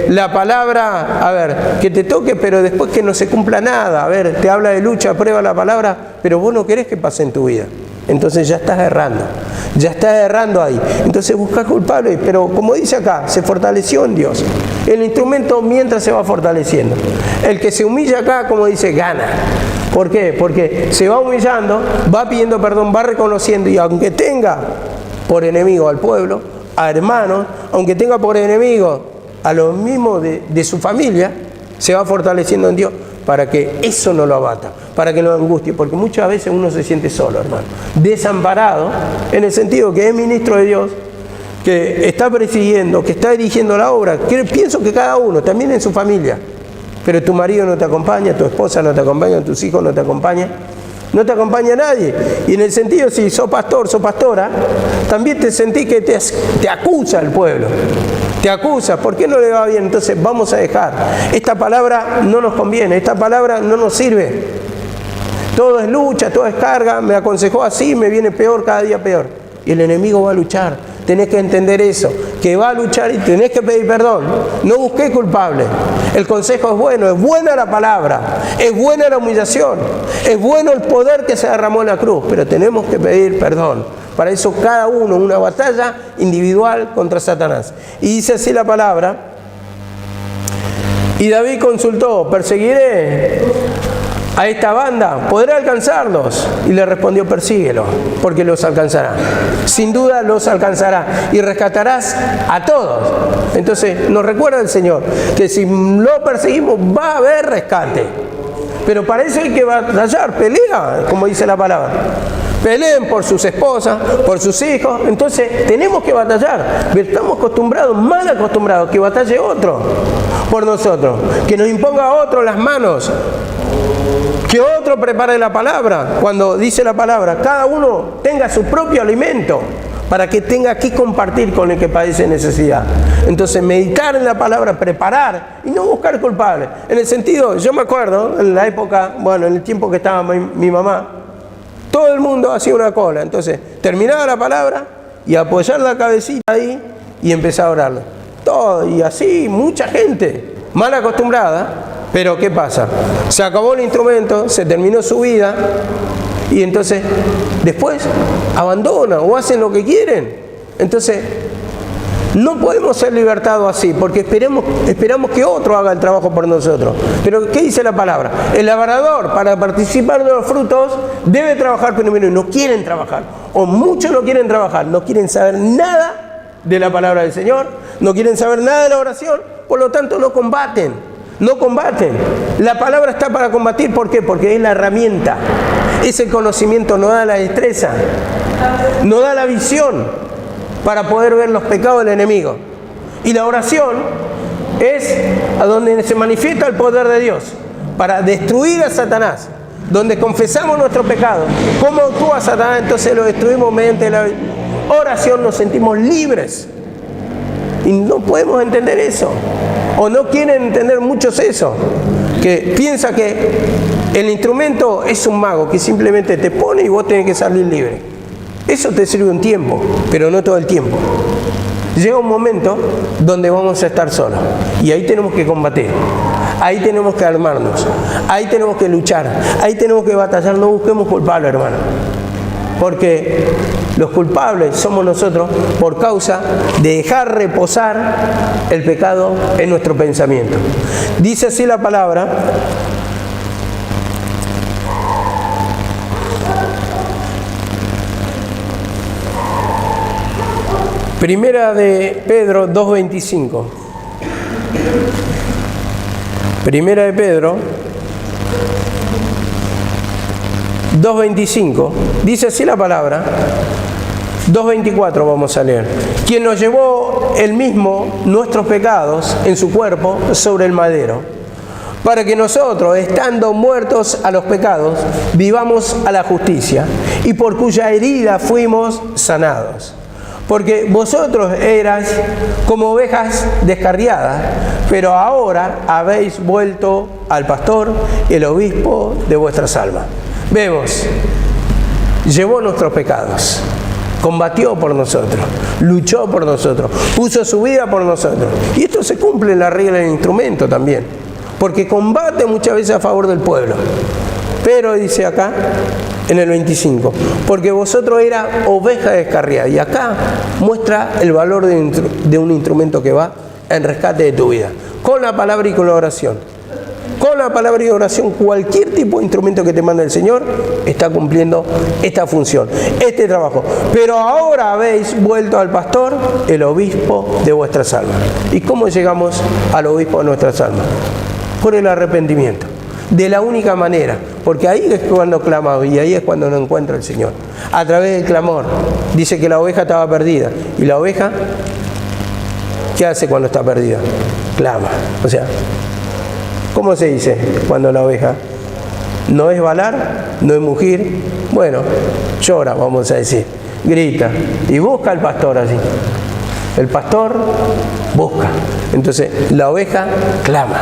La palabra, a ver, que te toque, pero después que no se cumpla nada. A ver, te habla de lucha, prueba la palabra, pero vos no querés que pase en tu vida. Entonces ya estás errando ahí. Entonces buscas culpables, pero como dice acá, se fortaleció en Dios. El instrumento mientras se va fortaleciendo. El que se humilla acá, como dice, gana. ¿Por qué? Porque se va humillando, va pidiendo perdón, va reconociendo, y aunque tenga por enemigo al pueblo, a hermanos, aunque tenga por enemigo a los mismos de su familia, se va fortaleciendo en Dios para que eso no lo abata, para que no angustie, porque muchas veces uno se siente solo, hermano, desamparado, en el sentido que es ministro de Dios, que está presidiendo, que está dirigiendo la obra, que pienso que cada uno, también en su familia, pero tu marido no te acompaña, tu esposa no te acompaña, tus hijos no te acompañan, no te acompaña nadie. Y en el sentido, si sos pastor, sos pastora, también te sentís que te acusa el pueblo. Te acusa, ¿por qué no le va bien? Entonces vamos a dejar. Esta palabra no nos conviene, esta palabra no nos sirve. Todo es lucha, todo es carga, me aconsejó así, me viene peor, cada día peor. Y el enemigo va a luchar. Tenés que entender eso, que va a luchar y tenés que pedir perdón. No busqué culpable. El consejo es bueno, es buena la palabra, es buena la humillación, es bueno el poder que se derramó en la cruz, pero tenemos que pedir perdón. Para eso cada uno, una batalla individual contra Satanás. Y dice así la palabra, y David consultó, ¿perseguiré a esta banda? ¿Podré alcanzarlos? Y le respondió, persíguelo, porque los alcanzará. Sin duda los alcanzará y rescatarás a todos. Entonces nos recuerda el Señor que si lo perseguimos va a haber rescate. Pero para eso hay que batallar, pelea, como dice la palabra. Peleen por sus esposas, por sus hijos. Entonces tenemos que batallar. Estamos acostumbrados, mal acostumbrados, que batalle otro por nosotros, que nos imponga a otro las manos, que otro prepare la palabra. Cuando dice la palabra, cada uno tenga su propio alimento para que tenga que compartir con el que padece necesidad. Entonces meditar en la palabra, preparar y no buscar culpables. En el sentido, yo me acuerdo en la época, bueno, en el tiempo que estaba mi mamá, todo el mundo hacía una cola. Entonces terminaba la palabra y apoyar la cabecita ahí y empezar a orarlo. Todo, y así mucha gente mal acostumbrada. Pero ¿qué pasa? Se acabó el instrumento, se terminó su vida y entonces después abandonan o hacen lo que quieren. Entonces no podemos ser libertados así porque esperamos que otro haga el trabajo por nosotros. Pero ¿qué dice la palabra? El labrador, para participar de los frutos, debe trabajar primero y no quieren trabajar. O muchos no quieren trabajar, no quieren saber nada de la palabra del Señor, no quieren saber nada de la oración, por lo tanto no combaten. No combaten. La palabra está para combatir. ¿Por qué? Porque es la herramienta. Ese conocimiento nos da la destreza, nos da la visión para poder ver los pecados del enemigo. Y la oración es a donde se manifiesta el poder de Dios para destruir a Satanás. Donde confesamos nuestro pecado, cómo actúa Satanás, entonces lo destruimos mediante la oración, nos sentimos libres. Y no podemos entender eso, o no quieren entender muchos eso, que piensa que el instrumento es un mago que simplemente te pone y vos tenés que salir libre. Eso te sirve un tiempo, pero no todo el tiempo. Llega un momento donde vamos a estar solos y ahí tenemos que combatir, ahí tenemos que armarnos, ahí tenemos que luchar, ahí tenemos que batallar. No busquemos culpables, hermano, porque los culpables somos nosotros por causa de dejar reposar el pecado en nuestro pensamiento. Dice así la palabra: Primera de Pedro 2:25. Primera de Pedro 2:25. Dice así la palabra. 2:24 vamos a leer. Quien nos llevó él mismo nuestros pecados en su cuerpo sobre el madero, para que nosotros, estando muertos a los pecados, vivamos a la justicia, y por cuya herida fuimos sanados. Porque vosotros erais como ovejas descarriadas, pero ahora habéis vuelto al pastor, el obispo de vuestras almas. Vemos, llevó nuestros pecados, combatió por nosotros, luchó por nosotros, puso su vida por nosotros. Y esto se cumple en la regla del instrumento también, porque combate muchas veces a favor del pueblo. Pero dice acá, en el 25, porque vosotros eras oveja descarriada. Y acá muestra el valor de un instrumento que va en rescate de tu vida, con la palabra y con la oración. Con la palabra y oración, cualquier tipo de instrumento que te manda el Señor está cumpliendo esta función, este trabajo. Pero ahora habéis vuelto al pastor, el obispo de vuestras almas. ¿Y cómo llegamos al obispo de nuestras almas? Por el arrepentimiento. De la única manera, porque ahí es cuando clamamos y ahí es cuando nos encuentra el Señor. A través del clamor. Dice que la oveja estaba perdida. ¿Y la oveja qué hace cuando está perdida? Clama. O sea, ¿cómo se dice cuando la oveja no es balar, no es mugir? Bueno, llora, vamos a decir, grita y busca al pastor allí. El pastor busca. Entonces, la oveja clama.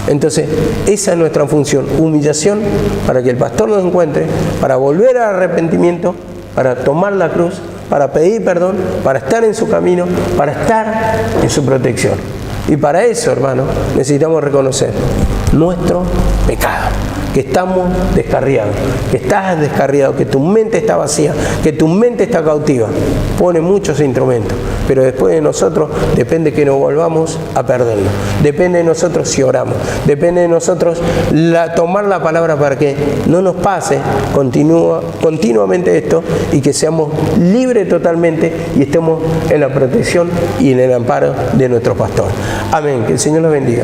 Entonces, esa es nuestra función, humillación para que el pastor nos encuentre, para volver al arrepentimiento, para tomar la cruz, para pedir perdón, para estar en su camino, para estar en su protección. Y para eso, hermano, necesitamos reconocer nuestro pecado, que estamos descarriados, que estás descarriado, que tu mente está vacía, que tu mente está cautiva. Pone muchos instrumentos, pero después de nosotros depende que nos volvamos a perderlo. Depende de nosotros si oramos, depende de nosotros tomar la palabra para que no nos pase continuamente esto y que seamos libres totalmente y estemos en la protección y en el amparo de nuestro pastor. Amén. Que el Señor los bendiga.